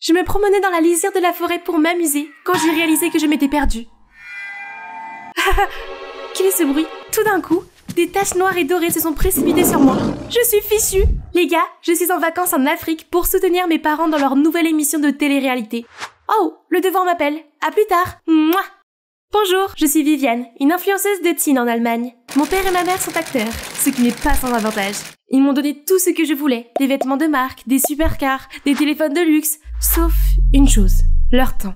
Je me promenais dans la lisière de la forêt pour m'amuser quand j'ai réalisé que je m'étais perdue. Quel est ce bruit? Tout d'un coup, des taches noires et dorées se sont précipitées sur moi. Je suis fichue. Les gars, je suis en vacances en Afrique pour soutenir mes parents dans leur nouvelle émission de télé-réalité. Oh, le devoir m'appelle. À plus tard. Mouah. Bonjour, je suis Viviane, une influenceuse de teen en Allemagne. Mon père et ma mère sont acteurs, ce qui n'est pas sans avantage. Ils m'ont donné tout ce que je voulais, des vêtements de marque, des supercars, des téléphones de luxe, sauf une chose, leur temps.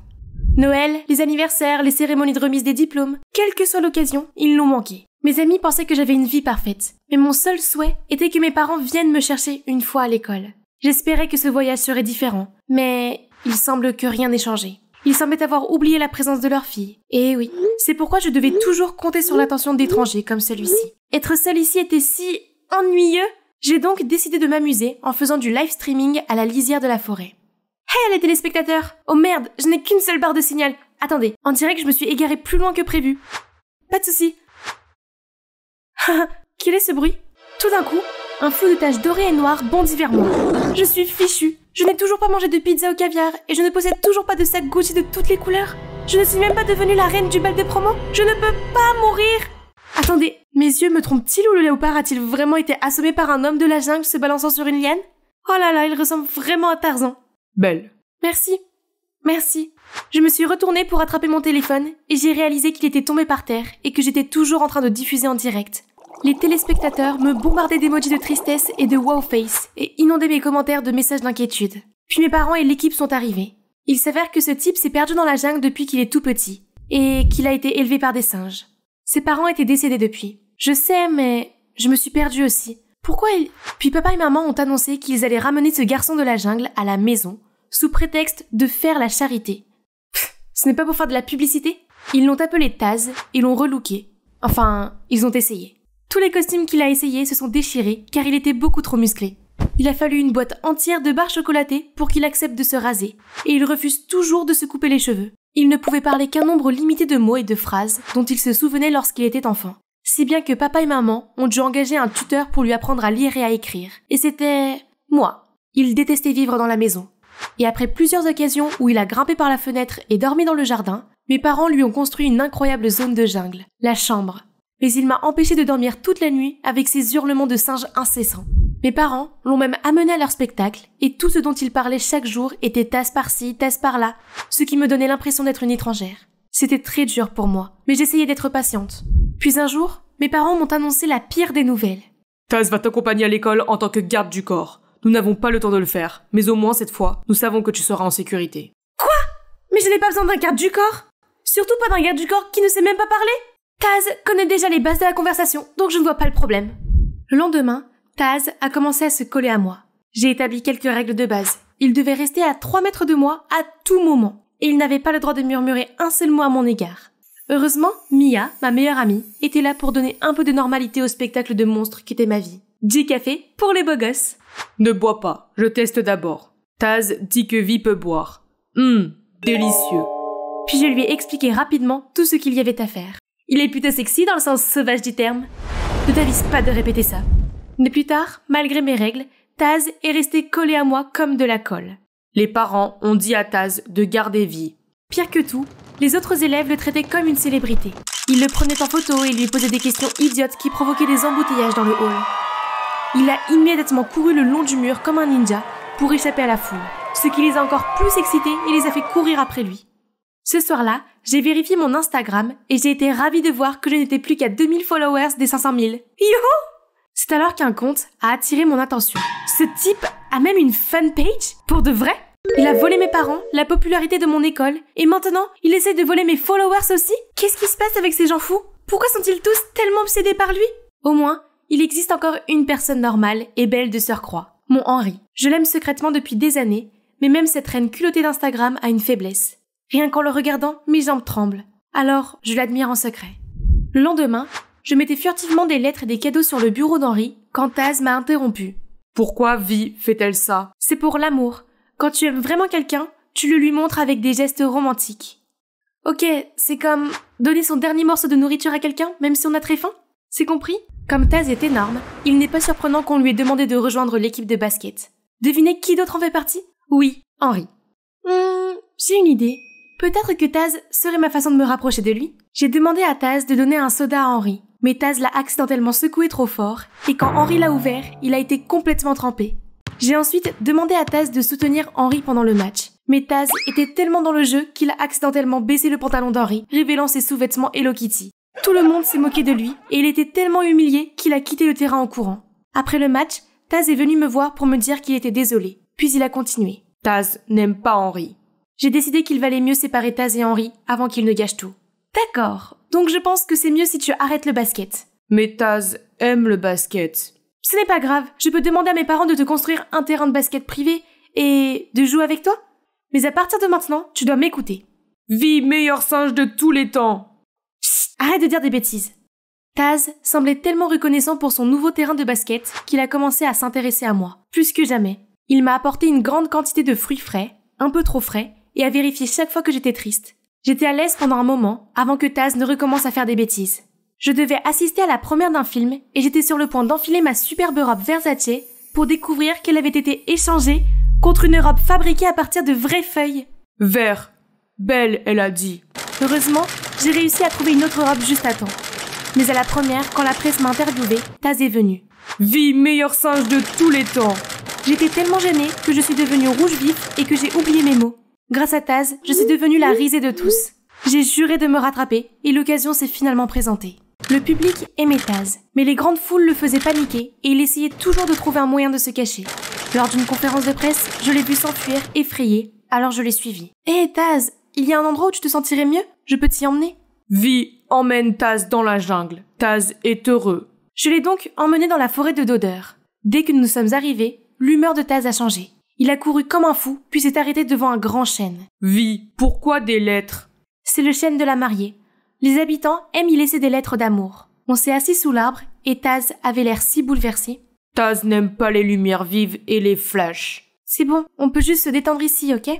Noël, les anniversaires, les cérémonies de remise des diplômes, quelle que soit l'occasion, ils l'ont manqué. Mes amis pensaient que j'avais une vie parfaite, mais mon seul souhait était que mes parents viennent me chercher une fois à l'école. J'espérais que ce voyage serait différent, mais il semble que rien n'ait changé. Ils semblaient avoir oublié la présence de leur fille. Et oui, c'est pourquoi je devais toujours compter sur l'attention d'étrangers comme celui-ci. Être seule ici était si ennuyeux. J'ai donc décidé de m'amuser en faisant du live streaming à la lisière de la forêt. Hey les téléspectateurs! Oh merde, je n'ai qu'une seule barre de signal. Attendez, on dirait que je me suis égarée plus loin que prévu. Pas de souci. Quel est ce bruit? Tout d'un coup, un flot de taches dorées et noires bondit vers moi. Je suis fichue. Je n'ai toujours pas mangé de pizza au caviar et je ne possède toujours pas de sac Gucci de toutes les couleurs. Je ne suis même pas devenue la reine du bal des promos. Je ne peux pas mourir. Attendez, mes yeux me trompent-ils ou le léopard a-t-il vraiment été assommé par un homme de la jungle se balançant sur une liane? Oh là là, il ressemble vraiment à Tarzan. Belle. Merci. Merci. Je me suis retournée pour attraper mon téléphone et j'ai réalisé qu'il était tombé par terre et que j'étais toujours en train de diffuser en direct. Les téléspectateurs me bombardaient d'emojis de tristesse et de wow face et inondaient mes commentaires de messages d'inquiétude. Puis mes parents et l'équipe sont arrivés. Il s'avère que ce type s'est perdu dans la jungle depuis qu'il est tout petit et qu'il a été élevé par des singes. Ses parents étaient décédés depuis. Je sais, mais je me suis perdue aussi. Pourquoi ils... Puis papa et maman ont annoncé qu'ils allaient ramener ce garçon de la jungle à la maison sous prétexte de faire la charité. Ce n'est pas pour faire de la publicité. Ils l'ont appelé Taz et l'ont relooké. Enfin, ils ont essayé. Tous les costumes qu'il a essayés se sont déchirés car il était beaucoup trop musclé. Il a fallu une boîte entière de barres chocolatées pour qu'il accepte de se raser. Et il refuse toujours de se couper les cheveux. Il ne pouvait parler qu'un nombre limité de mots et de phrases dont il se souvenait lorsqu'il était enfant. Si bien que papa et maman ont dû engager un tuteur pour lui apprendre à lire et à écrire. Et c'était... moi. Il détestait vivre dans la maison. Et après plusieurs occasions où il a grimpé par la fenêtre et dormi dans le jardin, mes parents lui ont construit une incroyable zone de jungle, la chambre. Mais il m'a empêché de dormir toute la nuit avec ses hurlements de singe incessants. Mes parents l'ont même amené à leur spectacle et tout ce dont il parlait chaque jour était tasse par-ci, tasse par-là, ce qui me donnait l'impression d'être une étrangère. C'était très dur pour moi, mais j'essayais d'être patiente. Puis un jour, mes parents m'ont annoncé la pire des nouvelles. Taz va t'accompagner à l'école en tant que garde du corps. Nous n'avons pas le temps de le faire, mais au moins cette fois, nous savons que tu seras en sécurité. Quoi? Mais je n'ai pas besoin d'un garde du corps! Surtout pas d'un garde du corps qui ne sait même pas parler! Taz connaît déjà les bases de la conversation, donc je ne vois pas le problème. Le lendemain, Taz a commencé à se coller à moi. J'ai établi quelques règles de base. Il devait rester à 3 mètres de moi à tout moment, et il n'avait pas le droit de murmurer un seul mot à mon égard. Heureusement, Mia, ma meilleure amie, était là pour donner un peu de normalité au spectacle de monstre qu'était ma vie. J-Café pour les beaux gosses. Ne bois pas, je teste d'abord. Taz dit que Vi peut boire. Délicieux. Puis je lui ai expliqué rapidement tout ce qu'il y avait à faire. Il est plutôt sexy dans le sens sauvage du terme. Ne t'avise pas de répéter ça. Mais plus tard, malgré mes règles, Taz est resté collé à moi comme de la colle. Les parents ont dit à Taz de garder Vi. Pire que tout, les autres élèves le traitaient comme une célébrité. Ils le prenaient en photo et lui posaient des questions idiotes qui provoquaient des embouteillages dans le hall. Il a immédiatement couru le long du mur comme un ninja pour échapper à la foule, ce qui les a encore plus excités et les a fait courir après lui. Ce soir-là, j'ai vérifié mon Instagram et j'ai été ravie de voir que je n'étais plus qu'à 2000 followers des 500 000. Youhou! C'est alors qu'un compte a attiré mon attention. Ce type a même une fanpage? Pour de vrai? Il a volé mes parents, la popularité de mon école, et maintenant, il essaie de voler mes followers aussi? Qu'est-ce qui se passe avec ces gens fous? Pourquoi sont-ils tous tellement obsédés par lui? Au moins, il existe encore une personne normale et belle de surcroît. Mon Henri. Je l'aime secrètement depuis des années, mais même cette reine culottée d'Instagram a une faiblesse. Rien qu'en le regardant, mes jambes tremblent. Alors, je l'admire en secret. Le lendemain, je mettais furtivement des lettres et des cadeaux sur le bureau d'Henri quand Taz m'a interrompu. Pourquoi Vi fait-elle ça? C'est pour l'amour. Quand tu aimes vraiment quelqu'un, tu le lui montres avec des gestes romantiques. Ok, c'est comme donner son dernier morceau de nourriture à quelqu'un, même si on a très faim. C'est compris? Comme Taz est énorme, il n'est pas surprenant qu'on lui ait demandé de rejoindre l'équipe de basket. Devinez qui d'autre en fait partie? Oui, Henri. j'ai une idée. Peut-être que Taz serait ma façon de me rapprocher de lui. J'ai demandé à Taz de donner un soda à Henry, mais Taz l'a accidentellement secoué trop fort, et quand Henry l'a ouvert, il a été complètement trempé. J'ai ensuite demandé à Taz de soutenir Henry pendant le match, mais Taz était tellement dans le jeu qu'il a accidentellement baissé le pantalon d'Henry, révélant ses sous-vêtements Hello Kitty. Tout le monde s'est moqué de lui, et il était tellement humilié qu'il a quitté le terrain en courant. Après le match, Taz est venu me voir pour me dire qu'il était désolé, puis il a continué. Taz n'aime pas Henry. J'ai décidé qu'il valait mieux séparer Taz et Henry avant qu'ils ne gâchent tout. D'accord, donc je pense que c'est mieux si tu arrêtes le basket. Mais Taz aime le basket. Ce n'est pas grave, je peux demander à mes parents de te construire un terrain de basket privé et de jouer avec toi. Mais à partir de maintenant, tu dois m'écouter. Vi, meilleur singe de tous les temps. Chut, arrête de dire des bêtises. Taz semblait tellement reconnaissant pour son nouveau terrain de basket qu'il a commencé à s'intéresser à moi, plus que jamais. Il m'a apporté une grande quantité de fruits frais, un peu trop frais, et a vérifié chaque fois que j'étais triste. J'étais à l'aise pendant un moment, avant que Taz ne recommence à faire des bêtises. Je devais assister à la première d'un film, et j'étais sur le point d'enfiler ma superbe robe Versace pour découvrir qu'elle avait été échangée contre une robe fabriquée à partir de vraies feuilles. Vert. Belle, elle a dit. Heureusement, j'ai réussi à trouver une autre robe juste à temps. Mais à la première, quand la presse m'a interviewée, Taz est venue. Vi, meilleur singe de tous les temps. J'étais tellement gênée que je suis devenue rouge vif et que j'ai oublié mes mots. Grâce à Taz, je suis devenue la risée de tous. J'ai juré de me rattraper et l'occasion s'est finalement présentée. Le public aimait Taz, mais les grandes foules le faisaient paniquer et il essayait toujours de trouver un moyen de se cacher. Lors d'une conférence de presse, je l'ai vu s'enfuir, effrayé, alors je l'ai suivi. Hé Taz, il y a un endroit où tu te sentirais mieux? Je peux t'y emmener? Vi, emmène Taz dans la jungle. Taz est heureux. Je l'ai donc emmené dans la forêt de Dodeur. Dès que nous sommes arrivés, l'humeur de Taz a changé. Il a couru comme un fou, puis s'est arrêté devant un grand chêne. Vi, pourquoi des lettres? C'est le chêne de la mariée. Les habitants aiment y laisser des lettres d'amour. On s'est assis sous l'arbre et Taz avait l'air si bouleversé. Taz n'aime pas les lumières vives et les flashs. C'est bon, on peut juste se détendre ici, ok?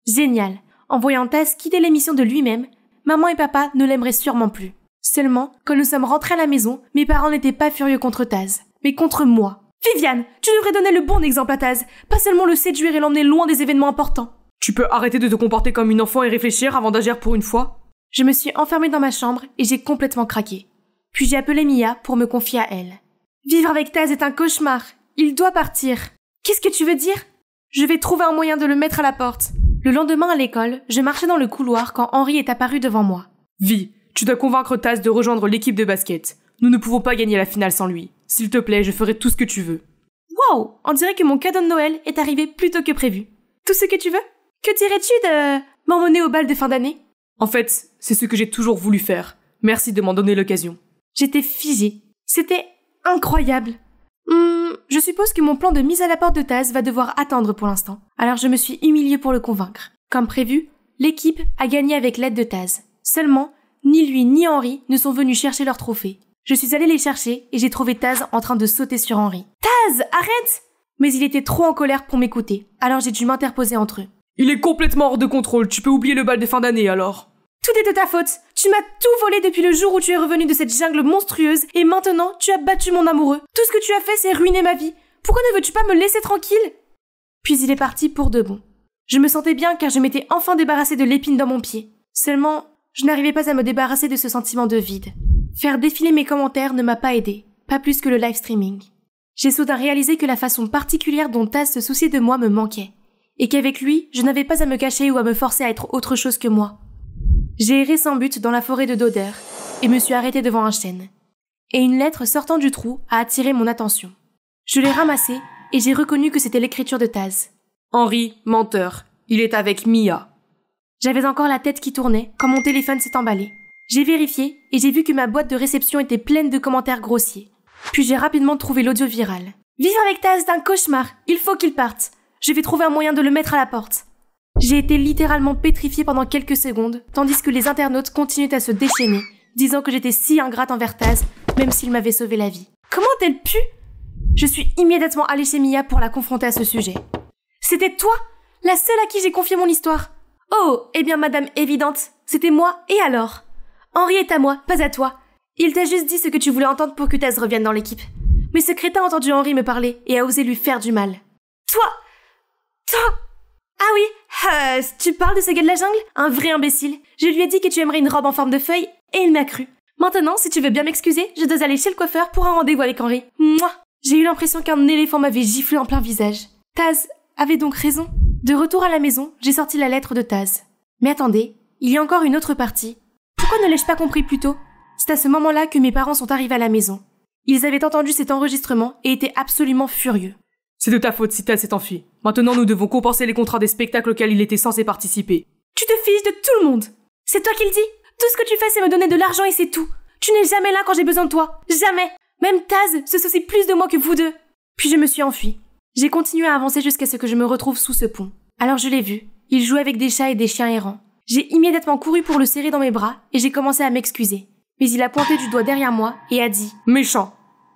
Génial. En voyant Taz quitter l'émission de lui-même, maman et papa ne l'aimeraient sûrement plus. Seulement, quand nous sommes rentrés à la maison, mes parents n'étaient pas furieux contre Taz, mais contre moi. Viviane, tu devrais donner le bon exemple à Taz, pas seulement le séduire et l'emmener loin des événements importants. Tu peux arrêter de te comporter comme une enfant et réfléchir avant d'agir pour une fois? Je me suis enfermée dans ma chambre et j'ai complètement craqué. Puis j'ai appelé Mia pour me confier à elle. Vivre avec Taz est un cauchemar. Il doit partir. Qu'est-ce que tu veux dire? Je vais trouver un moyen de le mettre à la porte. Le lendemain à l'école, je marchais dans le couloir quand Henry est apparu devant moi. Vi, tu dois convaincre Taz de rejoindre l'équipe de basket. Nous ne pouvons pas gagner la finale sans lui. S'il te plaît, je ferai tout ce que tu veux. Wow! On dirait que mon cadeau de Noël est arrivé plus tôt que prévu. Tout ce que tu veux? Que dirais-tu de m'emmener au bal de fin d'année? En fait, c'est ce que j'ai toujours voulu faire. Merci de m'en donner l'occasion. J'étais figée. C'était incroyable. Je suppose que mon plan de mise à la porte de Taz va devoir attendre pour l'instant. Alors je me suis humiliée pour le convaincre. Comme prévu, l'équipe a gagné avec l'aide de Taz. Seulement, ni lui ni Henry ne sont venus chercher leur trophée. Je suis allée les chercher et j'ai trouvé Taz en train de sauter sur Henry. Taz, arrête! Mais il était trop en colère pour m'écouter, alors j'ai dû m'interposer entre eux. Il est complètement hors de contrôle, tu peux oublier le bal de fin d'année alors. Tout est de ta faute. Tu m'as tout volé depuis le jour où tu es revenu de cette jungle monstrueuse et maintenant tu as battu mon amoureux. Tout ce que tu as fait, c'est ruiner ma vie. Pourquoi ne veux-tu pas me laisser tranquille? Puis il est parti pour de bon. Je me sentais bien car je m'étais enfin débarrassée de l'épine dans mon pied. Seulement, je n'arrivais pas à me débarrasser de ce sentiment de vide. Faire défiler mes commentaires ne m'a pas aidé, pas plus que le live streaming. J'ai soudain réalisé que la façon particulière dont Taz se souciait de moi me manquait, et qu'avec lui, je n'avais pas à me cacher ou à me forcer à être autre chose que moi. J'ai erré sans but dans la forêt de Dodeur, et me suis arrêtée devant un chêne. Et une lettre sortant du trou a attiré mon attention. Je l'ai ramassée, et j'ai reconnu que c'était l'écriture de Taz. Henry, menteur, il est avec Mia. J'avais encore la tête qui tournait quand mon téléphone s'est emballé. J'ai vérifié et j'ai vu que ma boîte de réception était pleine de commentaires grossiers. Puis j'ai rapidement trouvé l'audio viral. Vivre avec Taz est un cauchemar, il faut qu'il parte. Je vais trouver un moyen de le mettre à la porte. J'ai été littéralement pétrifiée pendant quelques secondes, tandis que les internautes continuaient à se déchaîner, disant que j'étais si ingrate envers Taz, même s'il m'avait sauvé la vie. Comment a-t-elle pu? Je suis immédiatement allée chez Mia pour la confronter à ce sujet. C'était toi, la seule à qui j'ai confié mon histoire. Oh, eh bien madame évidente, c'était moi, et alors? Henry est à moi, pas à toi. Il t'a juste dit ce que tu voulais entendre pour que Taz revienne dans l'équipe. Mais ce crétin a entendu Henry me parler et a osé lui faire du mal. Toi! Ah oui, tu parles de ce gars de la jungle? Un vrai imbécile. Je lui ai dit que tu aimerais une robe en forme de feuille, et il m'a cru. Maintenant, si tu veux bien m'excuser, je dois aller chez le coiffeur pour un rendez-vous avec Henri. Mouah! J'ai eu l'impression qu'un éléphant m'avait giflé en plein visage. Taz avait donc raison. De retour à la maison, j'ai sorti la lettre de Taz. Mais attendez, il y a encore une autre partie. Pourquoi ne l'ai-je pas compris plus tôt? C'est à ce moment-là que mes parents sont arrivés à la maison. Ils avaient entendu cet enregistrement et étaient absolument furieux. C'est de ta faute si Taz s'est enfui. Maintenant, nous devons compenser les contrats des spectacles auxquels il était censé participer. Tu te fiches de tout le monde. C'est toi qui le dis. Tout ce que tu fais, c'est me donner de l'argent et c'est tout. Tu n'es jamais là quand j'ai besoin de toi. Jamais. Même Taz se soucie plus de moi que vous deux. Puis je me suis enfuie. J'ai continué à avancer jusqu'à ce que je me retrouve sous ce pont. Alors je l'ai vu. Il jouait avec des chats et des chiens errants. J'ai immédiatement couru pour le serrer dans mes bras et j'ai commencé à m'excuser. Mais il a pointé du doigt derrière moi et a dit « Méchant.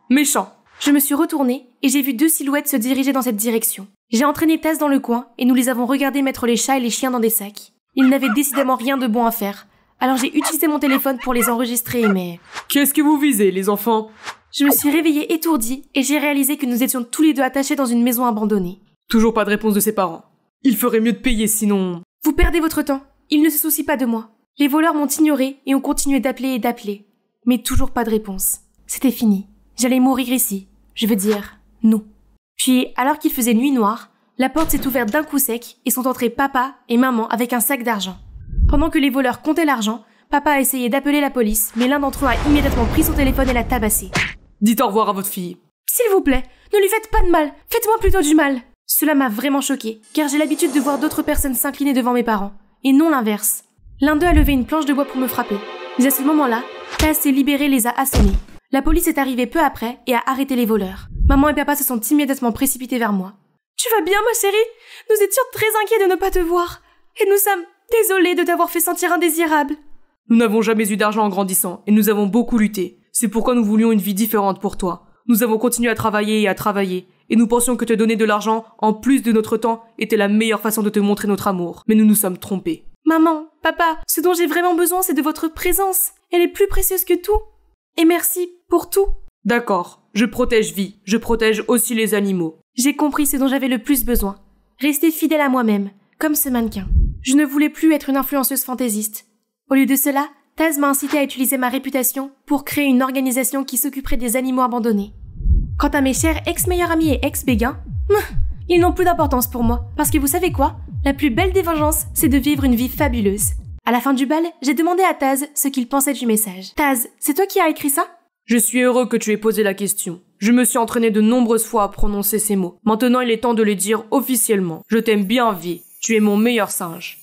Méchant ». Je me suis retournée et j'ai vu deux silhouettes se diriger dans cette direction. J'ai entraîné Taz dans le coin et nous les avons regardés mettre les chats et les chiens dans des sacs. Ils n'avaient décidément rien de bon à faire. Alors j'ai utilisé mon téléphone pour les enregistrer, mais... Qu'est-ce que vous visez, les enfants? Je me suis réveillée étourdie et j'ai réalisé que nous étions tous les deux attachés dans une maison abandonnée. Toujours pas de réponse de ses parents. Il ferait mieux de payer, sinon... Vous perdez votre temps. Ils ne se soucient pas de moi. Les voleurs m'ont ignoré et ont continué d'appeler et d'appeler. Mais toujours pas de réponse. C'était fini. J'allais mourir ici. Je veux dire, nous. Puis, alors qu'il faisait nuit noire, la porte s'est ouverte d'un coup sec et sont entrés papa et maman avec un sac d'argent. Pendant que les voleurs comptaient l'argent, papa a essayé d'appeler la police, mais l'un d'entre eux a immédiatement pris son téléphone et l'a tabassé. Dites au revoir à votre fille. S'il vous plaît, ne lui faites pas de mal. Faites-moi plutôt du mal. Cela m'a vraiment choquée, car j'ai l'habitude de voir d'autres personnes s'incliner devant mes parents, et non l'inverse. L'un d'eux a levé une planche de bois pour me frapper. Mais à ce moment-là, Taz s'est libéré et les a assommés. La police est arrivée peu après et a arrêté les voleurs. Maman et papa se sont immédiatement précipités vers moi. « Tu vas bien, ma chérie? Nous étions très inquiets de ne pas te voir. Et nous sommes désolés de t'avoir fait sentir indésirable. » Nous n'avons jamais eu d'argent en grandissant, et nous avons beaucoup lutté. C'est pourquoi nous voulions une vie différente pour toi. Nous avons continué à travailler, et nous pensions que te donner de l'argent, en plus de notre temps, était la meilleure façon de te montrer notre amour. Mais nous nous sommes trompés. Maman, papa, ce dont j'ai vraiment besoin, c'est de votre présence. Elle est plus précieuse que tout. Et merci pour tout. D'accord, je protège vie, je protège aussi les animaux. J'ai compris ce dont j'avais le plus besoin. Rester fidèle à moi-même, comme ce mannequin. Je ne voulais plus être une influenceuse fantaisiste. Au lieu de cela, Taz m'a incité à utiliser ma réputation pour créer une organisation qui s'occuperait des animaux abandonnés. Quant à mes chers ex-meilleurs amis et ex-béguins, ils n'ont plus d'importance pour moi. Parce que vous savez quoi? La plus belle des vengeances, c'est de vivre une vie fabuleuse. À la fin du bal, j'ai demandé à Taz ce qu'il pensait du message. Taz, c'est toi qui as écrit ça? Je suis heureux que tu aies posé la question. Je me suis entraîné de nombreuses fois à prononcer ces mots. Maintenant, il est temps de les dire officiellement. Je t'aime bien, vie. Tu es mon meilleur singe.